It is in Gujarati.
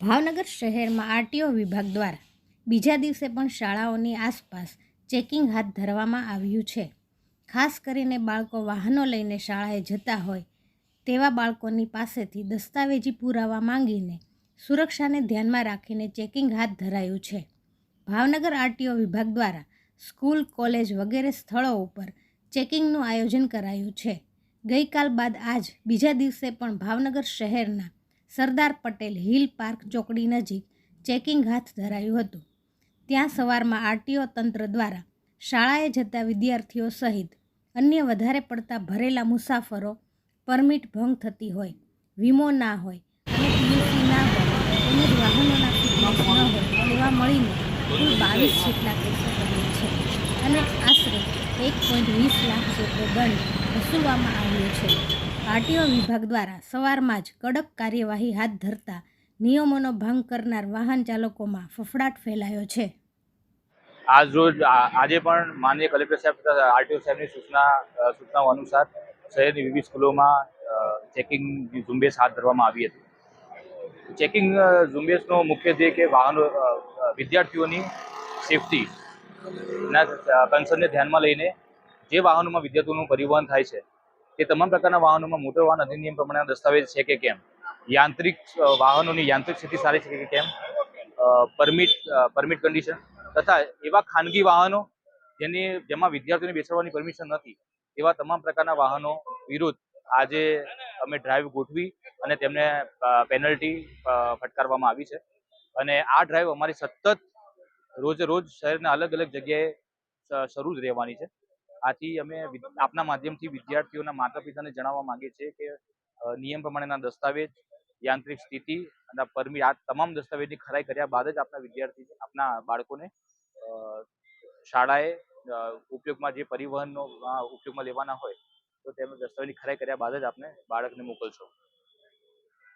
ભાવનગર શહેરમાં આરટીઓ વિભાગ દ્વારા બીજા દિવસે પણ શાળાઓની આસપાસ ચેકિંગ હાથ ધરવામાં આવ્યું છે. ખાસ કરીને બાળકો વાહનો લઈને શાળાએ જતા હોય તેવા બાળકોની પાસેથી દસ્તાવેજી પુરાવા માંગીને સુરક્ષાને ધ્યાનમાં રાખીને ચેકિંગ હાથ ધરાયું છે. ભાવનગર આરટીઓ વિભાગ દ્વારા સ્કૂલ, કોલેજ વગેરે સ્થળો ઉપર ચેકિંગનું આયોજન કરાયું છે. ગઈકાલ બાદ આજ બીજા દિવસે પણ ભાવનગર શહેરના સરદાર પટેલ હિલ પાર્ક ચોકડી નજીક ચેકિંગ હાથ ધરાયું હતું. ત્યાં સવારમાં આરટીઓ તંત્ર દ્વારા શાળાએ જતા વિદ્યાર્થીઓ સહિત અન્ય વધારે પડતા ભરેલા મુસાફરો, પરમિટ ભંગ થતી હોય, વીમો ના હોય અને પીયુસી ના હોય તેમજ વાહનોના ફિટનેસ ન હોય તેવા મળીને કુલ 22 જેટલા કેસો બન્યા છે અને આશરે 1.20 લાખ જેટલો દંડ વસૂલવામાં આવ્યો છે. આરટીઓ વિભાગ દ્વારા સવારમાં જ કડક કાર્યવાહી હાથ ધરતા નિયમોનો ભંગ કરનાર વાહન ચાલકોમાં ફફડાટ ફેલાયો છે. આજે પણ માનનીય કલેક્ટર સાહેબ આરટીઓ સાહેબની સૂચનાઓ અનુસાર શહેરની વિવિધ સ્કૂલોમાં ચેકિંગ ઝુંબેશ હાથ ધરવામાં આવી હતી. ચેકિંગ ઝુંબેશનો મુખ્ય ધ્યેય કે વિદ્યાર્થીઓની સેફટી ના કન્સર્નને ધ્યાનમાં લઈને જે વાહનોમાં વિદ્યાર્થીઓનું પરિવહન થાય છે તે તમામ પ્રકારના વાહનોમાં મોટર વાહન અધિનિયમ પ્રમાણેના દસ્તાવેજ છે કે કેમ, વાહનોની યાંત્રિક સ્થિતિ સારી છે કે કેમ, પરમિટ કન્ડિશન તથા એવા ખાનગી વાહનો જેમાં વિદ્યાર્થીઓને બેસાડવાની પરમિશન નથી એવા તમામ પ્રકારના વાહનો વિરુદ્ધ આજે અમે ડ્રાઈવ ગોઠવી અને તેમને પેનલ્ટી ફટકારવામાં આવી છે. અને આ ડ્રાઈવ અમારી સતત રોજ શહેરના અલગ અલગ જગ્યાએ શરૂ જ રહેવાની છે. આથી અમે આપના માધ્યમથી વિદ્યાર્થીઓના માતા પિતાને જણાવવા માંગીએ છીએ કે નિયમ પ્રમાણેના દસ્તાવેજ, યાંત્રિક સ્થિતિ અને પરમિટ આ તમામ દસ્તાવેજની ખરાઈ કર્યા બાદ જ આપના બાળકોને શાળાએ ઉપયોગમાં જે પરિવહનનો ઉપયોગમાં લેવાના હોય તો તેમને દસ્તાવેજની ખરાઈ કર્યા બાદ જ આપને બાળકને મોકલશો.